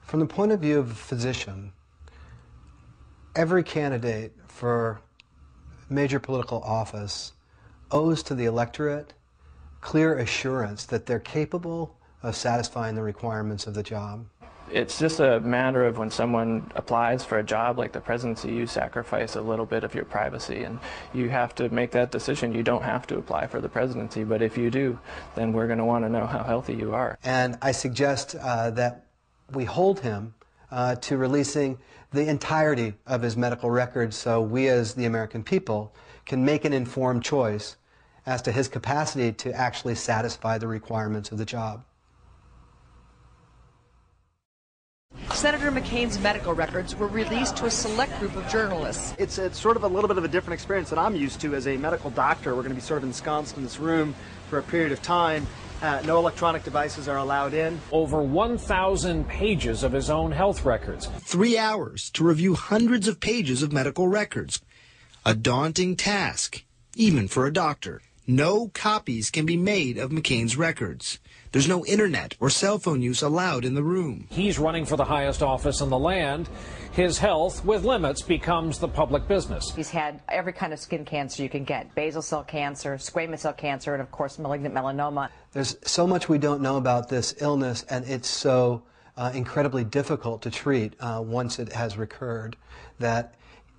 From the point of view of a physician, every candidate for major political office owes to the electorate clear assurance that they're capable of satisfying the requirements of the job. It's just a matter of when someone applies for a job like the presidency, you sacrifice a little bit of your privacy, and you have to make that decision. You don't have to apply for the presidency, but if you do, then we're going to want to know how healthy you are. And I suggest that we hold him to releasing the entirety of his medical records so we as the American people can make an informed choice as to his capacity to actually satisfy the requirements of the job. Senator McCain's medical records were released to a select group of journalists. It's sort of a little bit of a different experience than I'm used to as a medical doctor. We're going to be sort of ensconced in this room for a period of time. No electronic devices are allowed in. Over 1,000 pages of his own health records. 3 hours to review hundreds of pages of medical records. A daunting task, even for a doctor. No copies can be made of McCain's records. There's no internet or cell phone use allowed in the room. He's running for the highest office in the land. His health, with limits, becomes the public business. He's had every kind of skin cancer you can get. Basal cell cancer, squamous cell cancer, and of course malignant melanoma. There's so much we don't know about this illness, and it's so incredibly difficult to treat once it has recurred, that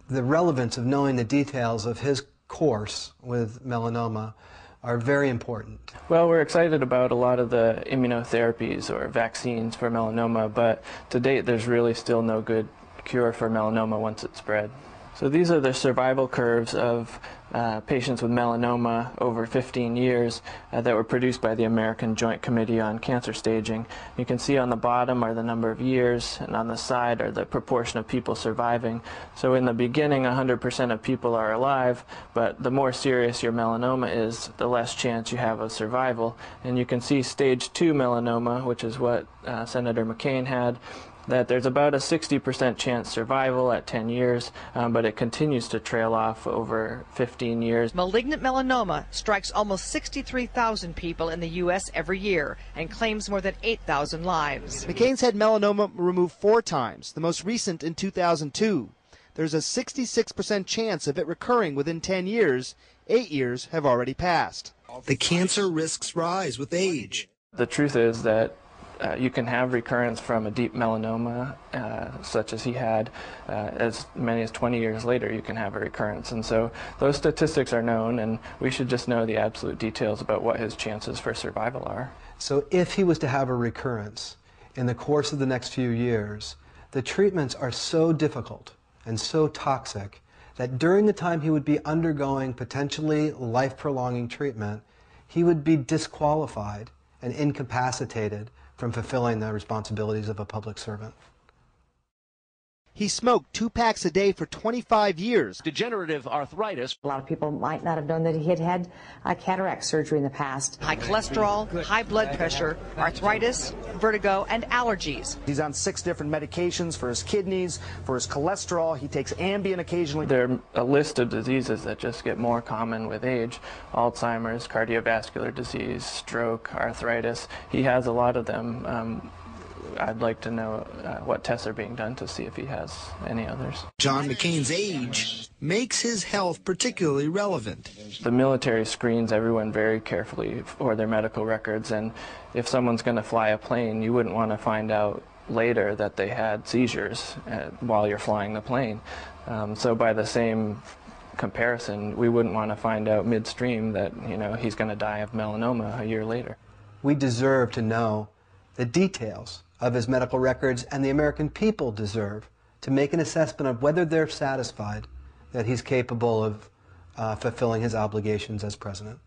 the relevance of knowing the details of his course with melanoma are very important. Well, we're excited about a lot of the immunotherapies or vaccines for melanoma, but to date there's really still no good cure for melanoma once it's spread. So these are the survival curves of patients with melanoma over 15 years that were produced by the American Joint Committee on Cancer Staging. You can see on the bottom are the number of years, and on the side are the proportion of people surviving. So in the beginning, 100% of people are alive, but the more serious your melanoma is, the less chance you have of survival. And you can see stage 2 melanoma, which is what Senator McCain had, that there's about a 60% chance survival at 10 years, but it continues to trail off over 15 years. Malignant melanoma strikes almost 63,000 people in the U.S. every year and claims more than 8,000 lives. McCain's had melanoma removed 4 times, the most recent in 2002. There's a 66% chance of it recurring within 10 years. 8 years have already passed. The cancer risks rise with age. The truth is that you can have recurrence from a deep melanoma, such as he had. As many as 20 years later, you can have a recurrence. And so those statistics are known, and we should just know the absolute details about what his chances for survival are. So if he was to have a recurrence in the course of the next few years, the treatments are so difficult and so toxic that during the time he would be undergoing potentially life-prolonging treatment, he would be disqualified and incapacitated from fulfilling the responsibilities of a public servant. He smoked 2 packs a day for 25 years. Degenerative arthritis. A lot of people might not have known that he had had cataract surgery in the past. High cholesterol, high blood pressure, arthritis, vertigo, and allergies. He's on 6 different medications for his kidneys, for his cholesterol. He takes Ambien occasionally. There are a list of diseases that just get more common with age. Alzheimer's, cardiovascular disease, stroke, arthritis. He has a lot of them. I'd like to know what tests are being done to see if he has any others. John McCain's age makes his health particularly relevant. The military screens everyone very carefully for their medical records, and if someone's going to fly a plane, you wouldn't want to find out later that they had seizures while you're flying the plane. So by the same comparison, we wouldn't want to find out midstream that, you know, he's going to die of melanoma a year later. We deserve to know the details of his medical records, and the American people deserve to make an assessment of whether they're satisfied that he's capable of fulfilling his obligations as president.